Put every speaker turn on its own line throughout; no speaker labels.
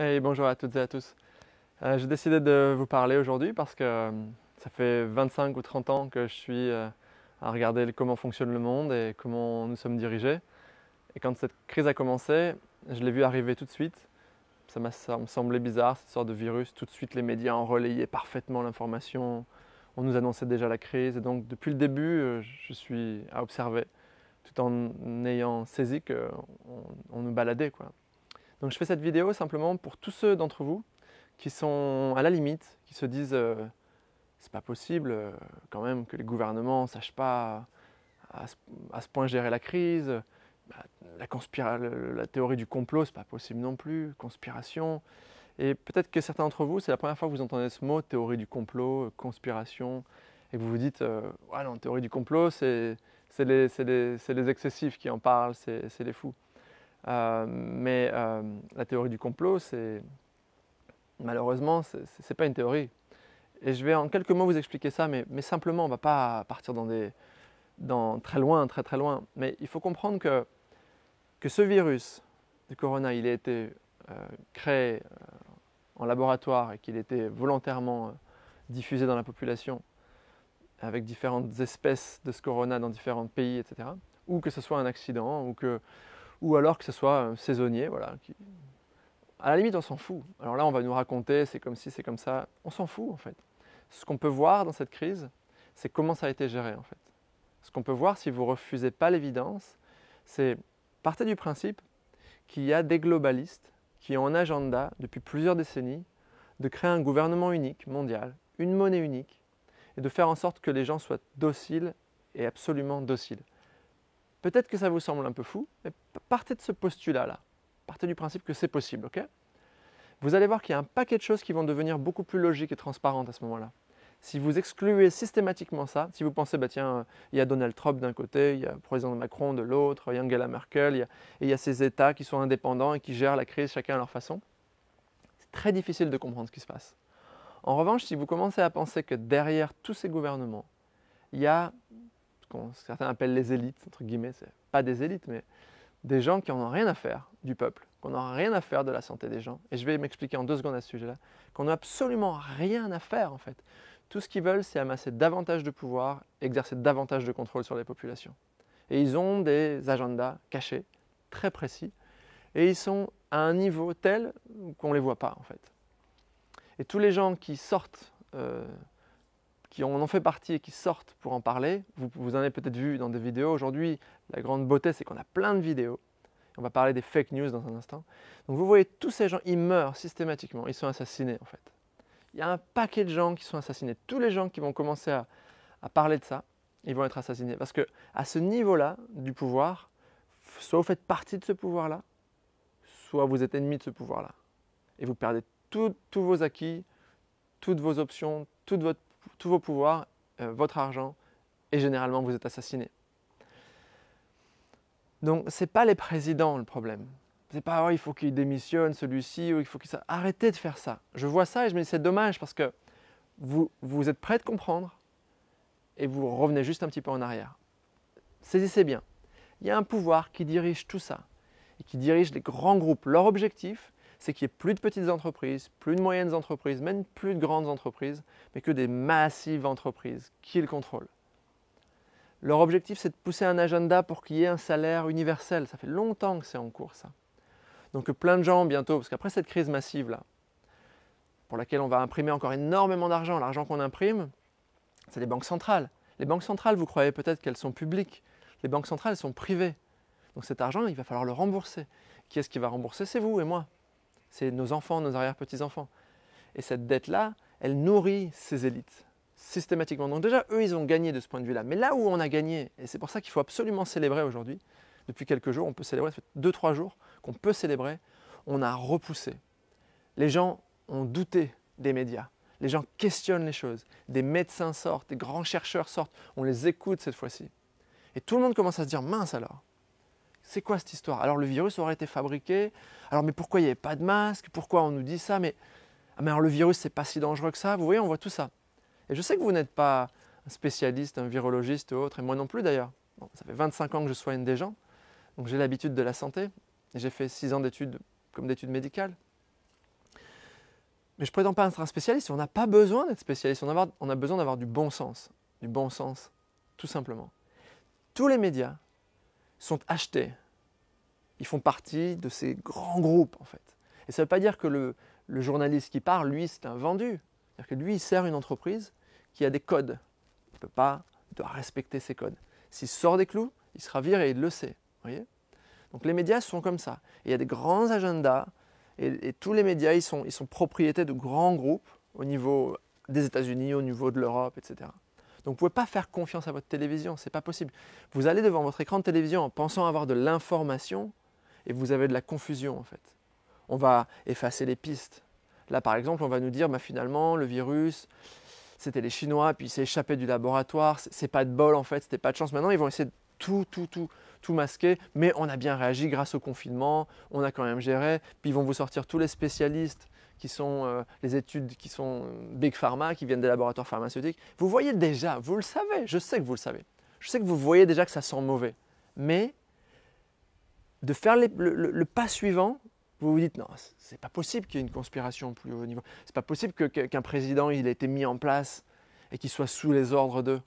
Hey, bonjour à toutes et à tous. J'ai décidé de vous parler aujourd'hui parce que ça fait 25 ou 30 ans que je suis à regarder comment fonctionne le monde et comment nous sommes dirigés. Et quand cette crise a commencé, je l'ai vu arriver tout de suite. Ça me semblait bizarre, cette sorte de virus. Tout de suite, les médias ont relayé parfaitement l'information. On nous annonçait déjà la crise. Et donc, depuis le début, je suis à observer tout en ayant saisi qu'on nous baladait, quoi. Donc je fais cette vidéo simplement pour tous ceux d'entre vous qui sont à la limite, qui se disent c'est pas possible quand même que les gouvernements ne sachent pas à ce, à ce point gérer la crise. Bah, la théorie du complot, c'est pas possible non plus, conspiration. Et peut-être que certains d'entre vous, c'est la première fois que vous entendez ce mot, théorie du complot, conspiration, et que vous vous dites ouais non, théorie du complot, c'est les excessifs qui en parlent, c'est les fous. Mais la théorie du complot, malheureusement, ce n'est pas une théorie. Et je vais en quelques mots vous expliquer ça, mais simplement, on ne va pas partir très loin, très très loin. Mais il faut comprendre que ce virus du corona, il a été créé en laboratoire et qu'il a été volontairement diffusé dans la population avec différentes espèces de ce corona dans différents pays, etc. Ou que ce soit un accident, ou alors que ce soit saisonnier, voilà. À la limite, on s'en fout. Alors là, on va nous raconter, c'est comme ci, c'est comme ça. On s'en fout, en fait. Ce qu'on peut voir dans cette crise, c'est comment ça a été géré, en fait. Ce qu'on peut voir, si vous ne refusez pas l'évidence, c'est partez du principe qu'il y a des globalistes qui ont un agenda, depuis plusieurs décennies, de créer un gouvernement unique, mondial, une monnaie unique, et de faire en sorte que les gens soient dociles et absolument dociles. Peut-être que ça vous semble un peu fou, mais partez de ce postulat-là. Partez du principe que c'est possible, ok? Vous allez voir qu'il y a un paquet de choses qui vont devenir beaucoup plus logiques et transparentes à ce moment-là. Si vous excluez systématiquement ça, si vous pensez, bah tiens, il y a Donald Trump d'un côté, il y a le président Macron de l'autre, il y a Angela Merkel, il y a ces États qui sont indépendants et qui gèrent la crise chacun à leur façon, c'est très difficile de comprendre ce qui se passe. En revanche, si vous commencez à penser que derrière tous ces gouvernements, il y a ce que certains appellent les élites, entre guillemets, c'est pas des élites, mais des gens qui n'en ont rien à faire du peuple, qu'on n'a rien à faire de la santé des gens, et je vais m'expliquer en 2 secondes à ce sujet-là, qu'on n'a absolument rien à faire en fait. Tout ce qu'ils veulent, c'est amasser davantage de pouvoir, exercer davantage de contrôle sur les populations. Et ils ont des agendas cachés, très précis, et ils sont à un niveau tel qu'on ne les voit pas en fait. Et tous les gens qui sortent, qui en ont fait partie et qui sortent pour en parler, vous en avez peut-être vu dans des vidéos. Aujourd'hui, la grande beauté, c'est qu'on a plein de vidéos. On va parler des fake news dans un instant. Donc vous voyez, tous ces gens, ils meurent systématiquement, ils sont assassinés en fait. Il y a un paquet de gens qui sont assassinés. Tous les gens qui vont commencer à parler de ça, ils vont être assassinés. Parce que à ce niveau-là du pouvoir, soit vous faites partie de ce pouvoir-là, soit vous êtes ennemi de ce pouvoir-là. Et vous perdez tous vos acquis, toutes vos options, tous vos pouvoirs, votre argent, et généralement vous êtes assassiné. Donc ce n'est pas les présidents le problème. C'est pas oh, il faut qu'il démissionne celui-ci ou il faut qu'il ça. Arrêtez de faire ça. Je vois ça et je me dis c'est dommage parce que vous êtes prêts de comprendre et vous revenez juste un petit peu en arrière. Saisissez bien. Il y a un pouvoir qui dirige tout ça et qui dirige les grands groupes. Leur objectif, c'est qu'il n'y ait plus de petites entreprises, plus de moyennes entreprises, même plus de grandes entreprises, mais que des massives entreprises qui le contrôlent. Leur objectif, c'est de pousser un agenda pour qu'il y ait un salaire universel. Ça fait longtemps que c'est en cours, ça. Donc plein de gens bientôt, parce qu'après cette crise massive-là, pour laquelle on va imprimer encore énormément d'argent, l'argent qu'on imprime, c'est les banques centrales. Les banques centrales, vous croyez peut-être qu'elles sont publiques. Les banques centrales, elles sont privées. Donc cet argent, il va falloir le rembourser. Qui est-ce qui va rembourser? C'est vous et moi. C'est nos enfants, nos arrière-petits-enfants. Et cette dette-là, elle nourrit ces élites, systématiquement. Donc déjà, eux, ils ont gagné de ce point de vue-là. Mais là où on a gagné, et c'est pour ça qu'il faut absolument célébrer aujourd'hui, depuis quelques jours, on peut célébrer, ça fait 2-3 jours qu'on peut célébrer, on a repoussé. Les gens ont douté des médias. Les gens questionnent les choses. Des médecins sortent, des grands chercheurs sortent. On les écoute cette fois-ci. Et tout le monde commence à se dire, mince alors, c'est quoi cette histoire? Alors le virus aurait été fabriqué, alors mais pourquoi il n'y avait pas de masque? Pourquoi on nous dit ça? Mais alors le virus, c'est pas si dangereux que ça. Vous voyez, on voit tout ça. Et je sais que vous n'êtes pas un spécialiste, un virologiste ou autre, et moi non plus d'ailleurs. Bon, ça fait 25 ans que je soigne des gens, donc j'ai l'habitude de la santé. Et j'ai fait 6 ans d'études comme d'études médicales. Mais je ne prétends pas être un spécialiste, on n'a pas besoin d'être spécialiste, on a besoin d'avoir du bon sens, tout simplement. Tous les médias sont achetés, ils font partie de ces grands groupes en fait. Et ça ne veut pas dire que le journaliste qui parle, lui, c'est un vendu. C'est-à-dire que lui, il sert une entreprise qui a des codes. Il doit respecter ces codes. S'il sort des clous, il sera viré et il le sait. Voyez. Donc les médias sont comme ça. Et il y a des grands agendas et tous les médias, ils sont propriétés de grands groupes au niveau des États-Unis, au niveau de l'Europe, etc. Donc vous ne pouvez pas faire confiance à votre télévision, ce n'est pas possible. Vous allez devant votre écran de télévision en pensant avoir de l'information et vous avez de la confusion en fait. On va effacer les pistes. Là par exemple, on va nous dire finalement le virus, c'était les Chinois, puis il s'est échappé du laboratoire, c'est pas de bol en fait, c'était pas de chance. Maintenant ils vont essayer de tout masquer, mais on a bien réagi grâce au confinement, on a quand même géré, puis ils vont vous sortir tous les spécialistes qui sont les études qui sont Big Pharma, qui viennent des laboratoires pharmaceutiques. Vous voyez déjà, vous le savez, je sais que vous le savez, je sais que vous voyez déjà que ça sent mauvais, mais de faire le pas suivant, vous vous dites non, c'est pas possible qu'il y ait une conspiration au plus haut niveau, c'est pas possible qu'un président il ait été mis en place et qu'il soit sous les ordres d'eux.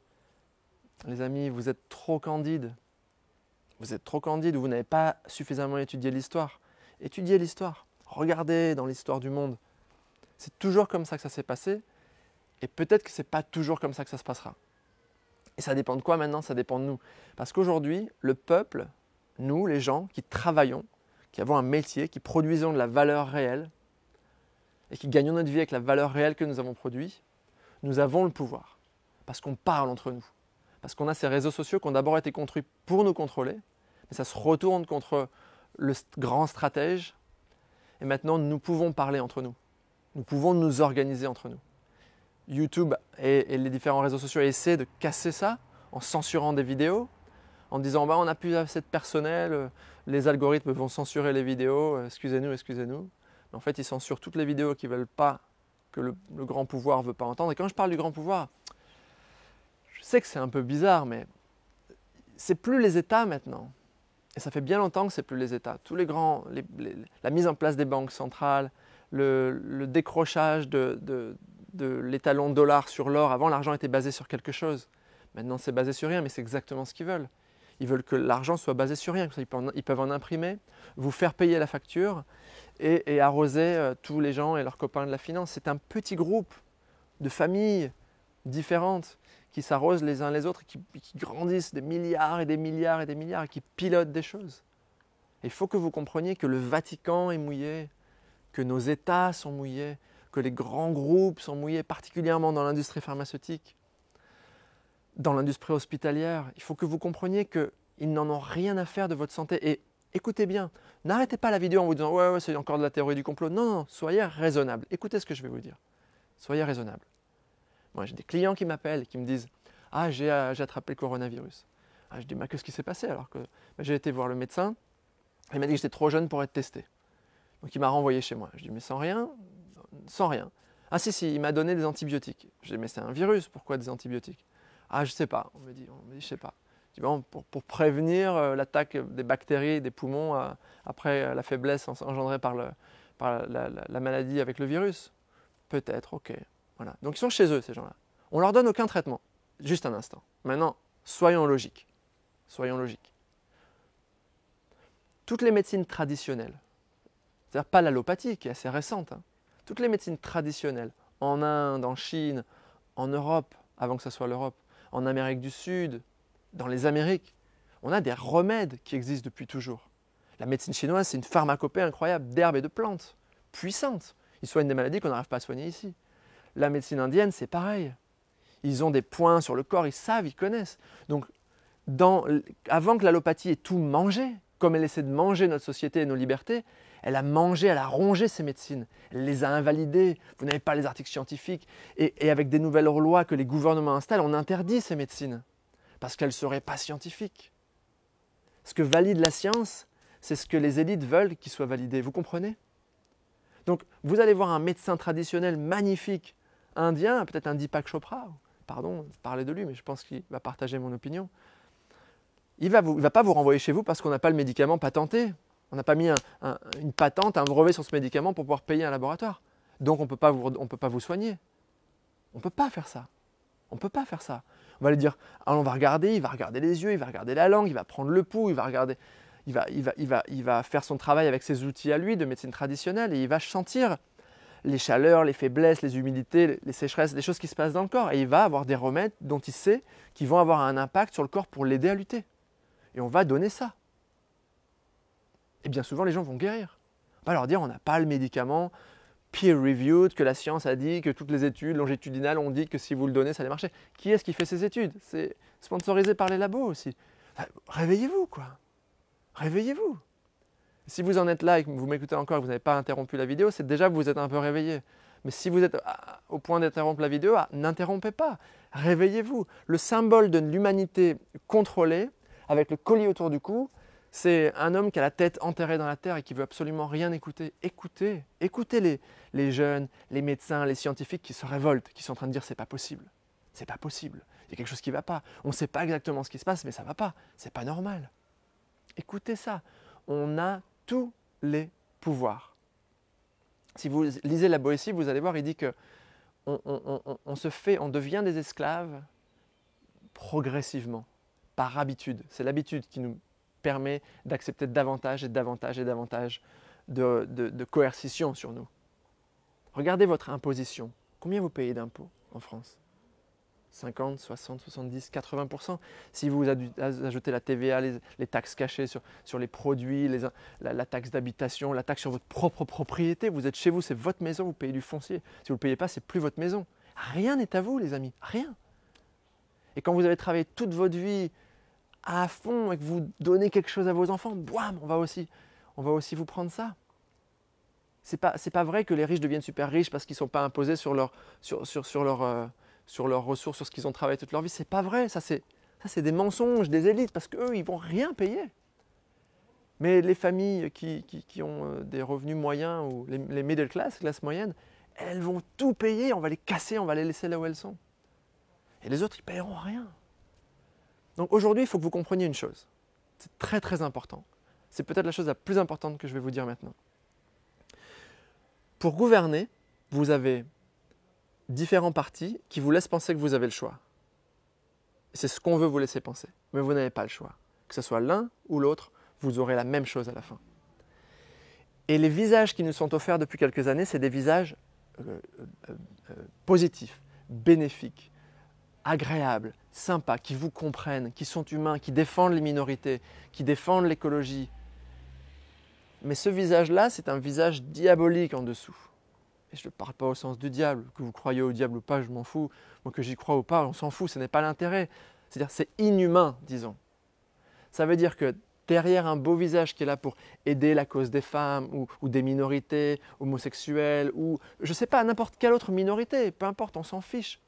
Les amis, vous êtes trop candides. Vous êtes trop candide ou vous n'avez pas suffisamment étudié l'histoire. Étudiez l'histoire. Regardez dans l'histoire du monde. C'est toujours comme ça que ça s'est passé et peut-être que ce n'est pas toujours comme ça que ça se passera. Et ça dépend de quoi maintenant? Ça dépend de nous. Parce qu'aujourd'hui, le peuple, nous, les gens qui travaillons, qui avons un métier, qui produisons de la valeur réelle et qui gagnons notre vie avec la valeur réelle que nous avons produite, nous avons le pouvoir. Parce qu'on parle entre nous. Parce qu'on a ces réseaux sociaux qui ont d'abord été construits pour nous contrôler, mais ça se retourne contre le grand stratège. Et maintenant, nous pouvons parler entre nous. Nous pouvons nous organiser entre nous. YouTube et les différents réseaux sociaux essaient de casser ça en censurant des vidéos, en disant on n'a plus assez de personnel, les algorithmes vont censurer les vidéos, excusez-nous. Mais en fait, ils censurent toutes les vidéos qu'ils ne veulent pas, que le grand pouvoir ne veut pas entendre. Et quand je parle du grand pouvoir, je sais que c'est un peu bizarre, mais c'est plus les États maintenant. Et ça fait bien longtemps que c'est plus les États. Tous les grands, la mise en place des banques centrales, le décrochage de l'étalon dollar sur l'or. Avant, l'argent était basé sur quelque chose. Maintenant, c'est basé sur rien, mais c'est exactement ce qu'ils veulent. Ils veulent que l'argent soit basé sur rien. Ils peuvent en imprimer, vous faire payer la facture et arroser tous les gens et leurs copains de la finance. C'est un petit groupe de familles différentes qui s'arrosent les uns les autres, qui grandissent des milliards et des milliards et des milliards, et qui pilotent des choses. Il faut que vous compreniez que le Vatican est mouillé, que nos États sont mouillés, que les grands groupes sont mouillés, particulièrement dans l'industrie pharmaceutique, dans l'industrie hospitalière. Il faut que vous compreniez qu'ils n'en ont rien à faire de votre santé. Et écoutez bien, n'arrêtez pas la vidéo en vous disant « ouais, c'est encore de la théorie du complot ». Non, soyez raisonnable. Écoutez ce que je vais vous dire. Soyez raisonnable. Moi, j'ai des clients qui m'appellent et qui me disent « Ah, j'ai attrapé le coronavirus ». Je dis « Qu'est-ce qui s'est passé ?» Alors que j'ai été voir le médecin, il m'a dit que j'étais trop jeune pour être testé. Donc il m'a renvoyé chez moi. Je dis « Mais sans rien ?» « Sans rien. » « Ah si, il m'a donné des antibiotiques. » Je dis « Mais c'est un virus, pourquoi des antibiotiques ?»« Ah, je sais pas. » On me dit « Je sais pas. » Je dis « Bon, pour prévenir l'attaque des bactéries des poumons après la faiblesse engendrée par la maladie avec le virus. » Peut-être, ok. Voilà. Donc ils sont chez eux, ces gens-là. On ne leur donne aucun traitement. Juste un instant. Maintenant, soyons logiques. Soyons logiques. Toutes les médecines traditionnelles, c'est-à-dire pas l'allopathie qui est assez récente, toutes les médecines traditionnelles, en Inde, en Chine, en Europe, avant que ce soit l'Europe, en Amérique du Sud, dans les Amériques, on a des remèdes qui existent depuis toujours. La médecine chinoise, c'est une pharmacopée incroyable d'herbes et de plantes, puissantes. Ils soignent des maladies qu'on n'arrive pas à soigner ici. La médecine indienne, c'est pareil. Ils ont des points sur le corps, ils savent, ils connaissent. Donc, avant que l'allopathie ait tout mangé, comme elle essaie de manger notre société et nos libertés, elle a mangé, elle a rongé ces médecines. Elle les a invalidées. Vous n'avez pas les articles scientifiques. Et avec des nouvelles lois que les gouvernements installent, on interdit ces médecines parce qu'elles ne seraient pas scientifiques. Ce que valide la science, c'est ce que les élites veulent qu'il soit validé. Vous comprenez? Donc, vous allez voir un médecin traditionnel magnifique, indien, peut-être un Deepak Chopra, pardon, parler de lui, mais je pense qu'il va partager mon opinion. Il ne va pas vous renvoyer chez vous parce qu'on n'a pas le médicament patenté. On n'a pas mis une patente, un brevet sur ce médicament pour pouvoir payer un laboratoire. donc on ne peut pas vous soigner. On ne peut pas faire ça. On ne peut pas faire ça. On va lui dire, ah, on va regarder, il va regarder les yeux, il va regarder la langue, il va prendre le pouls, il va faire son travail avec ses outils à lui de médecine traditionnelle et il va sentir les chaleurs, les faiblesses, les humidités, les sécheresses, les choses qui se passent dans le corps. Et il va avoir des remèdes dont il sait qu'ils vont avoir un impact sur le corps pour l'aider à lutter. Et on va donner ça. Et bien souvent, les gens vont guérir. On va leur dire, on n'a pas le médicament peer-reviewed, que la science a dit, que toutes les études longitudinales ont dit que si vous le donnez, ça allait marcher. Qui est-ce qui fait ces études? C'est sponsorisé par les labos aussi. Réveillez-vous, quoi. Réveillez-vous. Si vous en êtes là et que vous m'écoutez encore et que vous n'avez pas interrompu la vidéo, c'est déjà que vous êtes un peu réveillé. Mais si vous êtes au point d'interrompre la vidéo, n'interrompez pas. Réveillez-vous. Le symbole de l'humanité contrôlée, avec le collier autour du cou, c'est un homme qui a la tête enterrée dans la terre et qui veut absolument rien écouter. Écoutez, écoutez les jeunes, les médecins, les scientifiques qui se révoltent, qui sont en train de dire c'est pas possible. C'est pas possible. Il y a quelque chose qui ne va pas. On ne sait pas exactement ce qui se passe, mais ça ne va pas. C'est pas normal. Écoutez ça. On a tous les pouvoirs. Si vous lisez la Boétie, vous allez voir, il dit que on devient des esclaves progressivement, par habitude. C'est l'habitude qui nous permet d'accepter davantage et davantage et davantage de coercition sur nous. Regardez votre imposition. Combien vous payez d'impôts en France? 50, 60, 70, 80%. Si vous ajoutez la TVA, les taxes cachées sur les produits, la taxe d'habitation, la taxe sur votre propre propriété, vous êtes chez vous, c'est votre maison, vous payez du foncier. Si vous ne le payez pas, c'est plus votre maison. Rien n'est à vous, les amis, rien. Et quand vous avez travaillé toute votre vie à fond et que vous donnez quelque chose à vos enfants, boum, on va aussi vous prendre ça. C'est pas vrai que les riches deviennent super riches parce qu'ils ne sont pas imposés sur leurs ressources, sur ce qu'ils ont travaillé toute leur vie. C'est pas vrai, ça c'est des mensonges des élites parce qu'eux, ils ne vont rien payer. Mais les familles qui ont des revenus moyens ou les middle class, classe moyenne, elles vont tout payer, on va les casser, on va les laisser là où elles sont. Et les autres, ils ne paieront rien. Donc aujourd'hui, il faut que vous compreniez une chose. C'est très très important. C'est peut-être la chose la plus importante que je vais vous dire maintenant. Pour gouverner, vous avez différents partis qui vous laissent penser que vous avez le choix. C'est ce qu'on veut vous laisser penser. Mais vous n'avez pas le choix. Que ce soit l'un ou l'autre, vous aurez la même chose à la fin. Et les visages qui nous sont offerts depuis quelques années, c'est des visages positifs, bénéfiques, agréables, sympas, qui vous comprennent, qui sont humains, qui défendent les minorités, qui défendent l'écologie. Mais ce visage-là, c'est un visage diabolique en dessous. Et je ne parle pas au sens du diable, que vous croyez au diable ou pas, je m'en fous. Moi, que j'y crois ou pas, on s'en fout, ce n'est pas l'intérêt. C'est-à-dire, c'est inhumain, disons. Ça veut dire que derrière un beau visage qui est là pour aider la cause des femmes ou des minorités homosexuelles ou, je ne sais pas, n'importe quelle autre minorité, peu importe, on s'en fiche.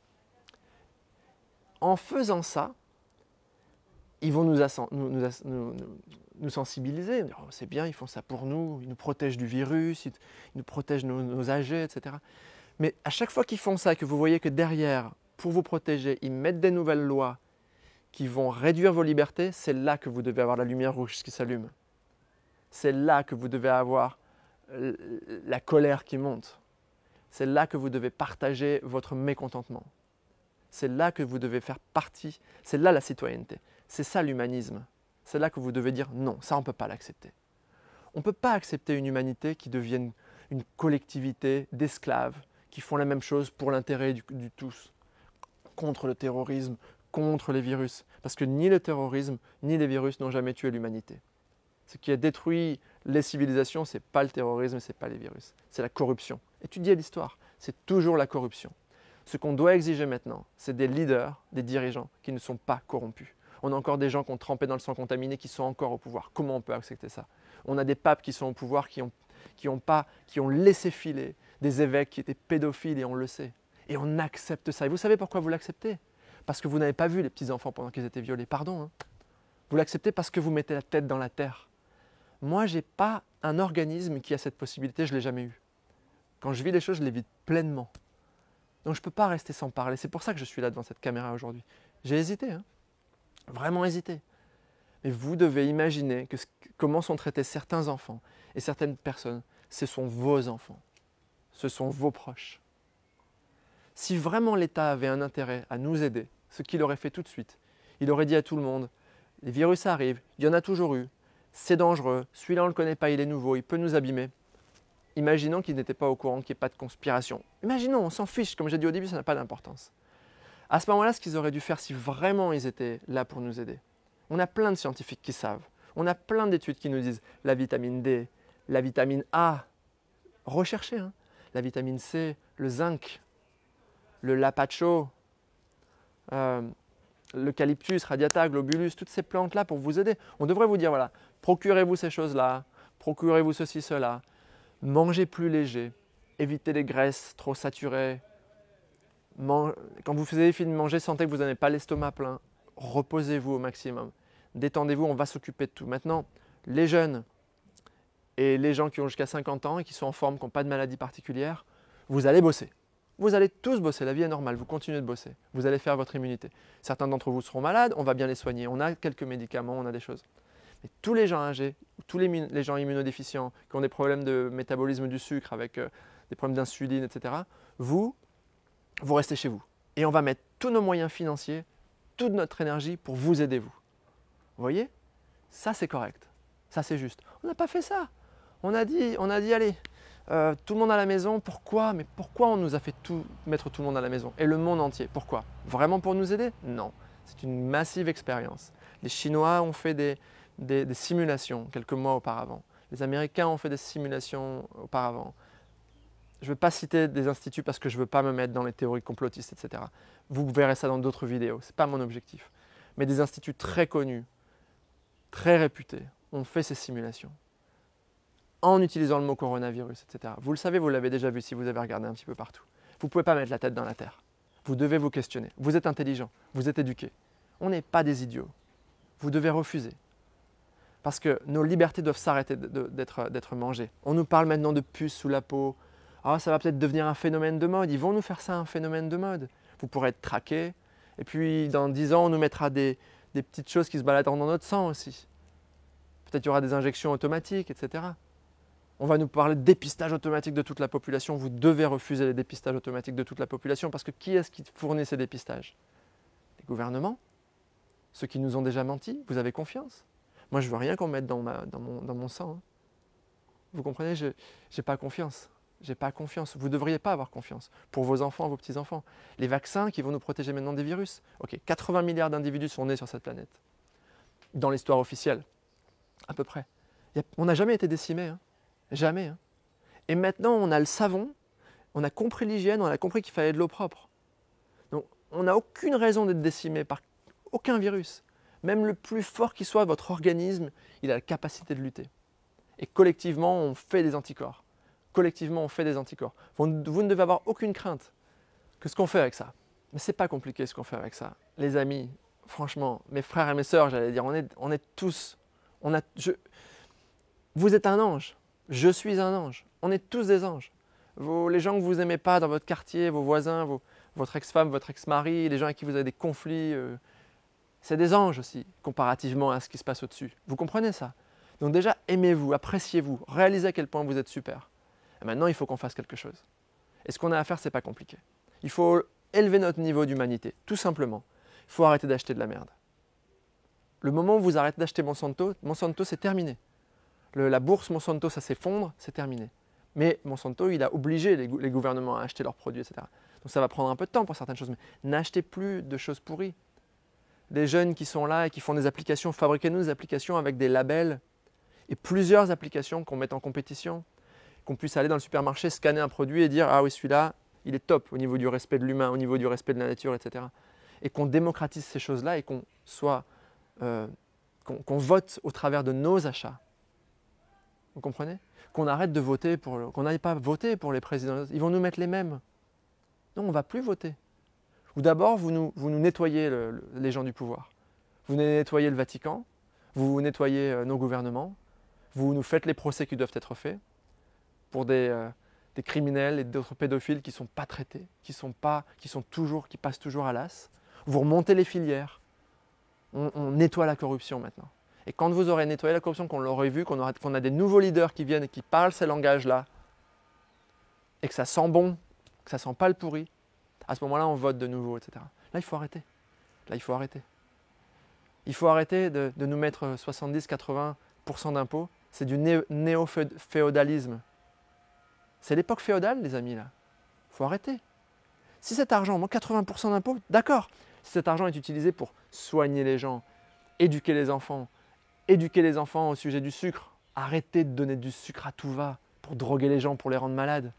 En faisant ça, ils vont nous sensibiliser, dire, oh, c'est bien, ils font ça pour nous, ils nous protègent du virus, ils nous protègent nos âgés, etc. Mais à chaque fois qu'ils font ça, que vous voyez que derrière, pour vous protéger, ils mettent des nouvelles lois qui vont réduire vos libertés, c'est là que vous devez avoir la lumière rouge qui s'allume. C'est là que vous devez avoir la colère qui monte. C'est là que vous devez partager votre mécontentement. C'est là que vous devez faire partie, c'est là la citoyenneté. C'est ça l'humanisme. C'est là que vous devez dire non, ça on ne peut pas l'accepter. On ne peut pas accepter une humanité qui devienne une collectivité d'esclaves qui font la même chose pour l'intérêt du tous, contre le terrorisme, contre les virus. Parce que ni le terrorisme, ni les virus n'ont jamais tué l'humanité. Ce qui a détruit les civilisations, ce n'est pas le terrorisme, ce n'est pas les virus, c'est la corruption. Étudiez l'histoire, c'est toujours la corruption. Ce qu'on doit exiger maintenant, c'est des leaders, des dirigeants qui ne sont pas corrompus. On a encore des gens qui ont trempé dans le sang contaminé qui sont encore au pouvoir. Comment on peut accepter ça? On a des papes qui sont au pouvoir qui ont laissé filer des évêques qui étaient pédophiles et on le sait. Et on accepte ça. Et vous savez pourquoi vous l'acceptez? Parce que vous n'avez pas vu les petits-enfants pendant qu'ils étaient violés. Pardon. Hein. Vous l'acceptez parce que vous mettez la tête dans la terre. Moi, je n'ai pas un organisme qui a cette possibilité, je ne l'ai jamais eu. Quand je vis les choses, je les vis pleinement. Donc je ne peux pas rester sans parler. C'est pour ça que je suis là devant cette caméra aujourd'hui. J'ai hésité, hein. Vraiment hésité. Mais vous devez imaginer comment sont traités certains enfants et certaines personnes. Ce sont vos enfants. ce sont vos proches. Si vraiment l'État avait un intérêt à nous aider, ce qu'il aurait fait tout de suite, il aurait dit à tout le monde, les virus arrivent, il y en a toujours eu, c'est dangereux, celui-là on ne le connaît pas, il est nouveau, il peut nous abîmer. Imaginons qu'ils n'étaient pas au courant, qu'il n'y ait pas de conspiration. Imaginons, on s'en fiche, comme j'ai dit au début, ça n'a pas d'importance. À ce moment-là, ce qu'ils auraient dû faire si vraiment ils étaient là pour nous aider. On a plein de scientifiques qui savent, on a plein d'études qui nous disent la vitamine D, la vitamine A, recherchez, hein, la vitamine C, le zinc, le lapacho, l'eucalyptus, radiata, globulus, toutes ces plantes-là pour vous aider. On devrait vous dire, voilà, procurez-vous ces choses-là, procurez-vous ceci, cela, mangez plus léger, évitez les graisses trop saturées. Quand vous avez fini de manger, sentez que vous n'avez pas l'estomac plein, reposez-vous au maximum, détendez-vous, on va s'occuper de tout. Maintenant, les jeunes et les gens qui ont jusqu'à 50 ans et qui sont en forme, qui n'ont pas de maladie particulière, vous allez bosser. Vous allez tous bosser, la vie est normale, vous continuez de bosser, vous allez faire votre immunité. Certains d'entre vous seront malades, on va bien les soigner, on a quelques médicaments, on a des choses. Mais tous les gens âgés, tous les gens immunodéficients, qui ont des problèmes de métabolisme du sucre, avec des problèmes d'insuline, etc., vous restez chez vous. Et on va mettre tous nos moyens financiers, toute notre énergie pour vous aider vous. Vous voyez? Ça c'est correct, ça c'est juste. On n'a pas fait ça. On a dit allez, tout le monde à la maison, pourquoi? Mais pourquoi on nous a fait mettre tout le monde à la maison? Et le monde entier, pourquoi? Vraiment pour nous aider? Non, c'est une massive expérience. Les Chinois ont fait des simulations quelques mois auparavant. Les Américains ont fait des simulations auparavant. Je ne veux pas citer des instituts parce que je ne veux pas me mettre dans les théories complotistes, etc. Vous verrez ça dans d'autres vidéos, ce n'est pas mon objectif. Mais des instituts très connus, très réputés, ont fait ces simulations en utilisant le mot coronavirus, etc. Vous le savez, vous l'avez déjà vu si vous avez regardé un petit peu partout. Vous ne pouvez pas mettre la tête dans la terre. Vous devez vous questionner. Vous êtes intelligent, vous êtes éduqué. On n'est pas des idiots. Vous devez refuser. Parce que nos libertés doivent s'arrêter d'être mangées. On nous parle maintenant de puces sous la peau. Ah, ça va peut-être devenir un phénomène de mode. Ils vont nous faire ça un phénomène de mode. Vous pourrez être traqué. Et puis, dans 10 ans, on nous mettra des petites choses qui se baladeront dans notre sang aussi. Peut-être qu'il y aura des injections automatiques, etc. On va nous parler de dépistage automatique de toute la population. Vous devez refuser les dépistages automatiques de toute la population parce que qui est-ce qui fournit ces dépistages? Les gouvernements? Ceux qui nous ont déjà menti? Vous avez confiance? Moi, je ne veux rien qu'on mette dans mon sang. Hein. Vous comprenez? Je n'ai pas confiance. J'ai pas confiance. Vous ne devriez pas avoir confiance pour vos enfants, vos petits-enfants. Les vaccins qui vont nous protéger maintenant des virus. Ok, 80 milliards d'individus sont nés sur cette planète. Dans l'histoire officielle, à peu près. On n'a jamais été décimés. Hein. Jamais. Hein. Et maintenant, on a le savon, on a compris l'hygiène, on a compris qu'il fallait de l'eau propre. Donc, on n'a aucune raison d'être décimé par aucun virus. Même le plus fort qui soit, votre organisme, il a la capacité de lutter. Et collectivement, on fait des anticorps. Collectivement, on fait des anticorps. Vous ne devez avoir aucune crainte. Qu'est-ce qu'on fait avec ça? Mais ce n'est pas compliqué ce qu'on fait avec ça. Les amis, franchement, mes frères et mes sœurs, j'allais dire, on est tous... Vous êtes un ange. Je suis un ange. On est tous des anges. Les gens que vous n'aimez pas dans votre quartier, vos voisins, votre ex-femme, votre ex-mari, les gens avec qui vous avez des conflits, c'est des anges aussi, comparativement à ce qui se passe au-dessus. Vous comprenez ça? Donc déjà, aimez-vous, appréciez-vous, réalisez à quel point vous êtes super. Et maintenant, il faut qu'on fasse quelque chose. Et ce qu'on a à faire, ce n'est pas compliqué. Il faut élever notre niveau d'humanité, tout simplement. Il faut arrêter d'acheter de la merde. Le moment où vous arrêtez d'acheter Monsanto, c'est terminé. La bourse Monsanto, ça s'effondre, c'est terminé. Mais Monsanto, il a obligé les gouvernements à acheter leurs produits, etc. Donc ça va prendre un peu de temps pour certaines choses, mais n'achetez plus de choses pourries. Les jeunes qui sont là et qui font des applications, fabriquez-nous des applications avec des labels et plusieurs applications qu'on mette en compétition, qu'on puisse aller dans le supermarché, scanner un produit et dire « Ah oui, celui-là, il est top au niveau du respect de l'humain, au niveau du respect de la nature, etc. » Et qu'on démocratise ces choses-là et qu'on vote au travers de nos achats. Vous comprenez? Qu'on arrête de voter qu'on n'aille pas voter pour les présidents. Ils vont nous mettre les mêmes. Non, on ne va plus voter. Ou d'abord, vous nous nettoyez les gens du pouvoir. Vous nettoyez le Vatican, vous nettoyez nos gouvernements, vous nous faites les procès qui doivent être faits pour des criminels et d'autres pédophiles qui ne sont pas traités, qui passent toujours à l'as. Vous remontez les filières. On nettoie la corruption maintenant. Et quand vous aurez nettoyé la corruption, qu'on l'aurait vu, qu'on a des nouveaux leaders qui viennent et qui parlent ces langages-là, et que ça sent bon, que ça sent pas le pourri, à ce moment-là, on vote de nouveau, etc. Là, il faut arrêter. Là, il faut arrêter. Il faut arrêter de nous mettre 70-80% d'impôts. C'est du néo-féodalisme. C'est l'époque féodale, les amis, là. Il faut arrêter. Si cet argent, moi, 80% d'impôts, d'accord. Si cet argent est utilisé pour soigner les gens, éduquer les enfants au sujet du sucre, arrêtez de donner du sucre à tout va pour droguer les gens, pour les rendre malades.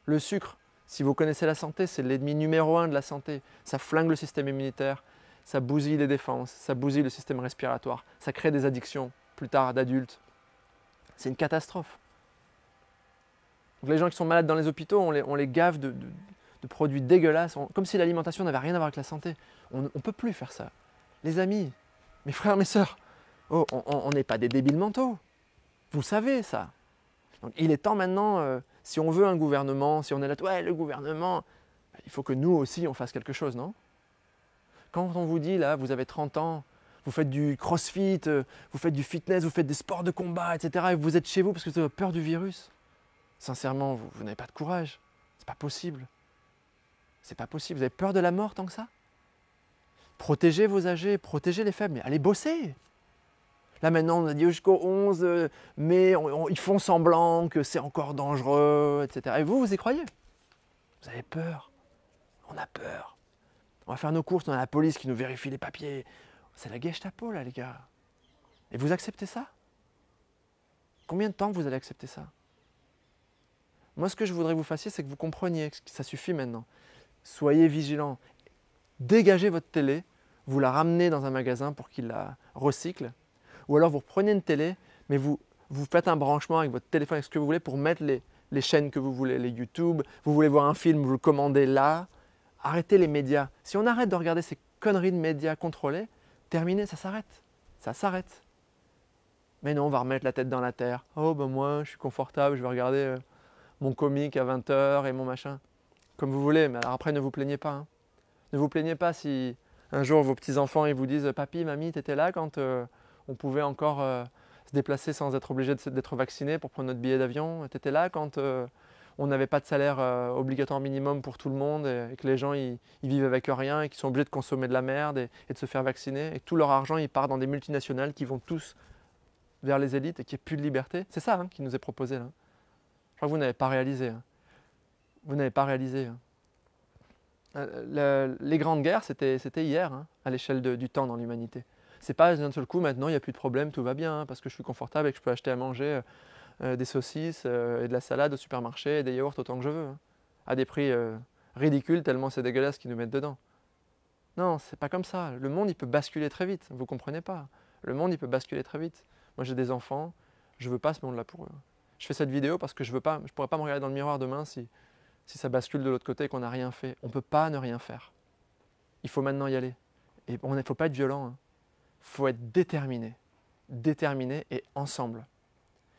Le sucre, si vous connaissez la santé, c'est l'ennemi numéro 1 de la santé. Ça flingue le système immunitaire, ça bousille les défenses, ça bousille le système respiratoire, ça crée des addictions, plus tard d'adultes. C'est une catastrophe. Donc les gens qui sont malades dans les hôpitaux, on les gave de produits dégueulasses, comme si l'alimentation n'avait rien à voir avec la santé. On ne peut plus faire ça. Les amis, mes frères, mes sœurs, oh, on n'est pas des débiles mentaux. Vous savez ça. Donc il est temps maintenant, si on veut un gouvernement, si on est là, ouais, le gouvernement, il faut que nous aussi on fasse quelque chose, non? Quand on vous dit, là, vous avez 30 ans, vous faites du crossfit, vous faites du fitness, vous faites des sports de combat, etc., et vous êtes chez vous parce que vous avez peur du virus, sincèrement, vous n'avez pas de courage. C'est pas possible. C'est pas possible. Vous avez peur de la mort tant que ça? Protégez vos âgés, protégez les faibles, mais allez bosser. Là maintenant, on a dit jusqu'au 11 mai, ils font semblant que c'est encore dangereux, etc. Et vous y croyez? Vous avez peur. On a peur. On va faire nos courses, on a la police qui nous vérifie les papiers. C'est la Gestapo là, les gars. Et vous acceptez ça? Combien de temps vous allez accepter ça? Moi, ce que je voudrais que vous fassiez, c'est que vous compreniez que ça suffit maintenant. Soyez vigilants. Dégagez votre télé, vous la ramenez dans un magasin pour qu'il la recycle. Ou alors vous prenez une télé, mais vous faites un branchement avec votre téléphone, avec ce que vous voulez, pour mettre les chaînes que vous voulez, les YouTube. Vous voulez voir un film, vous le commandez là. Arrêtez les médias. Si on arrête de regarder ces conneries de médias contrôlés, terminé, ça s'arrête. Ça s'arrête. Mais non, on va remettre la tête dans la terre. Oh ben moi, je suis confortable, je vais regarder mon comique à 20 h et mon machin. Comme vous voulez, mais alors après ne vous plaignez pas. Hein. Ne vous plaignez pas si un jour vos petits-enfants ils vous disent « Papy, mamie, t'étais là quand on pouvait encore se déplacer sans être obligé d'être vacciné pour prendre notre billet d'avion? T'étais là quand on n'avait pas de salaire obligatoire minimum pour tout le monde et que les gens ils vivent avec rien et qu'ils sont obligés de consommer de la merde et de se faire vacciner et que tout leur argent il part dans des multinationales qui vont tous vers les élites et qu'il n'y ait plus de liberté? » C'est ça qui nous est proposé là. Je crois que vous n'avez pas réalisé. Hein. Vous n'avez pas réalisé. Hein. Les grandes guerres, c'était hier, hein, à l'échelle du temps dans l'humanité. C'est pas d'un seul coup, maintenant, il n'y a plus de problème, tout va bien, hein, parce que je suis confortable et que je peux acheter à manger des saucisses et de la salade au supermarché et des yaourts autant que je veux, hein, à des prix ridicules, tellement c'est dégueulasse qu'ils nous mettent dedans. Non, c'est pas comme ça. Le monde, il peut basculer très vite, vous comprenez pas. Le monde, il peut basculer très vite. Moi, j'ai des enfants, je veux pas ce monde-là pour eux. Je fais cette vidéo parce que je pourrais pas me regarder dans le miroir demain si ça bascule de l'autre côté et qu'on n'a rien fait. On ne peut pas ne rien faire. Il faut maintenant y aller. Et il ne faut pas être violent. Il faut être déterminé. Déterminé et ensemble.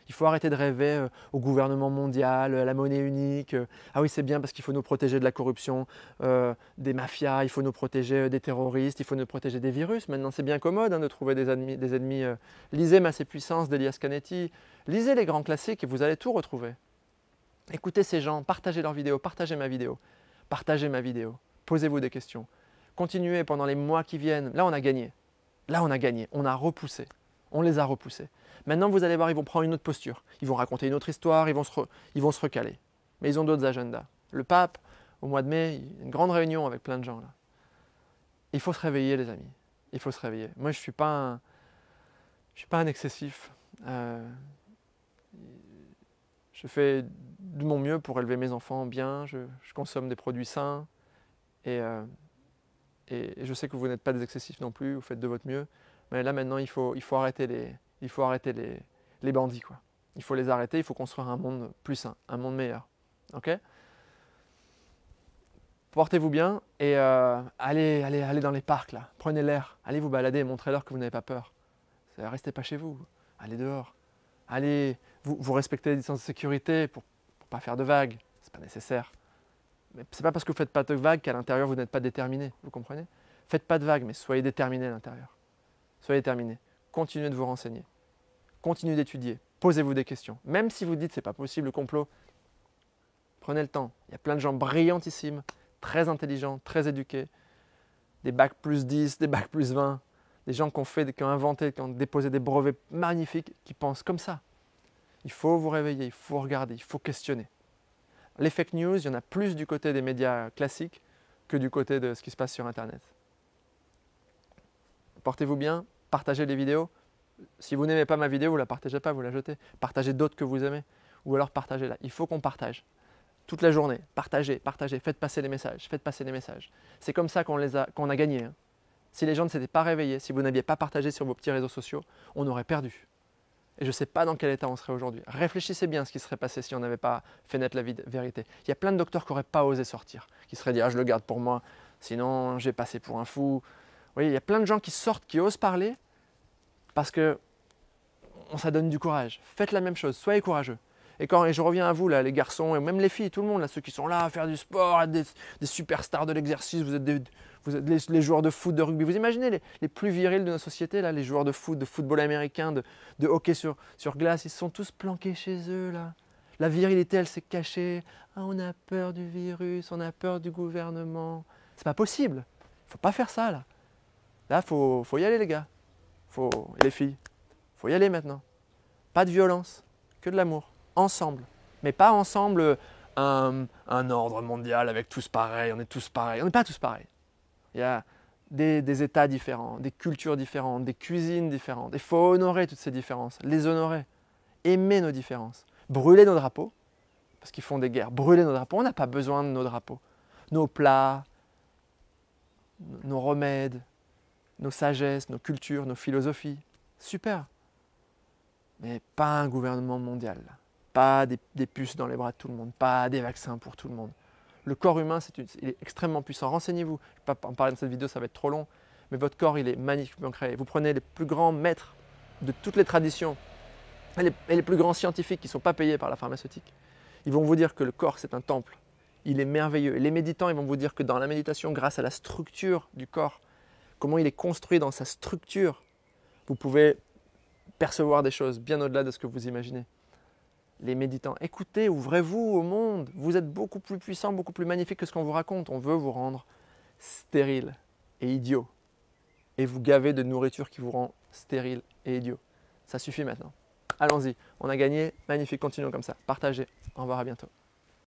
Il faut arrêter de rêver au gouvernement mondial, à la monnaie unique. Ah oui, c'est bien parce qu'il faut nous protéger de la corruption, des mafias, il faut nous protéger des terroristes, il faut nous protéger des virus. Maintenant, c'est bien commode de trouver des ennemis. Lisez Masse et Puissance d'Elias Canetti. Lisez les grands classiques et vous allez tout retrouver. Écoutez ces gens, partagez leurs vidéos, partagez ma vidéo. Partagez ma vidéo. Posez-vous des questions. Continuez pendant les mois qui viennent. Là, on a gagné. Là, on a gagné. On a repoussé. On les a repoussés. Maintenant, vous allez voir, ils vont prendre une autre posture. Ils vont raconter une autre histoire, ils vont se recaler. Mais ils ont d'autres agendas. Le pape, au mois de mai, une grande réunion avec plein de gens. Là. Il faut se réveiller, les amis. Il faut se réveiller. Moi, je ne suis pas un excessif. Je fais de mon mieux pour élever mes enfants bien. Je consomme des produits sains. Et je sais que vous n'êtes pas des excessifs non plus. Vous faites de votre mieux. Mais là, maintenant, il faut arrêter les bandits, quoi. Il faut les arrêter, il faut construire un monde plus sain, un monde meilleur. Ok? Portez-vous bien et allez dans les parcs, là. Prenez l'air, allez vous balader, montrez-leur que vous n'avez pas peur. Restez pas chez vous, allez dehors. Allez, vous respectez les distances de sécurité pour ne pas faire de vagues, c'est pas nécessaire. Mais c'est pas parce que vous ne faites pas de vagues qu'à l'intérieur vous n'êtes pas déterminé, vous comprenez? Faites pas de vagues, mais soyez déterminé à l'intérieur. Soyez déterminé. Continuez de vous renseigner. Continuez d'étudier. Posez-vous des questions. Même si vous dites c'est pas possible le complot, Prenez le temps. Il y a plein de gens brillantissimes, très intelligents, très éduqués, des bacs plus 10, des bacs plus 20, des gens qui ont inventé, qui ont déposé des brevets magnifiques, qui pensent comme ça. Il faut vous réveiller, il faut regarder, il faut questionner. Les fake news, il y en a plus du côté des médias classiques que du côté de ce qui se passe sur Internet. Portez-vous bien, partagez les vidéos. Si vous n'aimez pas ma vidéo, vous ne la partagez pas, vous la jetez. Partagez d'autres que vous aimez, ou alors partagez-la. Il faut qu'on partage. Toute la journée, partagez, partagez, faites passer les messages, faites passer les messages. C'est comme ça qu'on a gagné. Hein. Si les gens ne s'étaient pas réveillés, si vous n'aviez pas partagé sur vos petits réseaux sociaux, on aurait perdu. Et je ne sais pas dans quel état on serait aujourd'hui. Réfléchissez bien à ce qui serait passé si on n'avait pas fait naître la vérité. Il y a plein de docteurs qui n'auraient pas osé sortir, qui seraient dit « Ah, je le garde pour moi, sinon j'ai passé pour un fou ». Vous voyez, il y a plein de gens qui sortent, qui osent parler, parce que ça donne du courage. Faites la même chose, soyez courageux. Et je reviens à vous, là, les garçons, et même les filles, tout le monde, là, ceux qui sont là à faire du sport, être des superstars de l'exercice, vous êtes les joueurs de foot, de rugby. Vous imaginez les plus virils de nos sociétés, là, les joueurs de foot, de football américain, de hockey sur glace, ils sont tous planqués chez eux. Là. La virilité, elle s'est cachée. Ah, on a peur du virus, on a peur du gouvernement. C'est pas possible. Il ne faut pas faire ça, là. Là, faut y aller, les gars. Et les filles, faut y aller maintenant. Pas de violence, que de l'amour. Ensemble, mais pas ensemble un ordre mondial avec tous pareils, on est tous pareils. On n'est pas tous pareils. Il y a des états différents, des cultures différentes, des cuisines différentes. Il faut honorer toutes ces différences, les honorer, aimer nos différences, brûler nos drapeaux, parce qu'ils font des guerres, brûler nos drapeaux. On n'a pas besoin de nos drapeaux. Nos plats, nos remèdes, nos sagesses, nos cultures, nos philosophies, super. Mais pas un gouvernement mondial. Pas des puces dans les bras de tout le monde, pas des vaccins pour tout le monde. Le corps humain, il est extrêmement puissant. Renseignez-vous. Je ne vais pas en parler dans cette vidéo, ça va être trop long. Mais votre corps, il est magnifiquement créé. Vous prenez les plus grands maîtres de toutes les traditions et les plus grands scientifiques qui ne sont pas payés par la pharmaceutique. Ils vont vous dire que le corps, c'est un temple. Il est merveilleux. Et les méditants, ils vont vous dire que dans la méditation, grâce à la structure du corps, comment il est construit dans sa structure, vous pouvez percevoir des choses bien au-delà de ce que vous imaginez. Les méditants, écoutez, ouvrez-vous au monde. Vous êtes beaucoup plus puissant, beaucoup plus magnifique que ce qu'on vous raconte. On veut vous rendre stérile et idiot. Et vous gaver de nourriture qui vous rend stérile et idiot. Ça suffit maintenant. Allons-y, on a gagné. Magnifique, continuons comme ça. Partagez. Au revoir, à bientôt.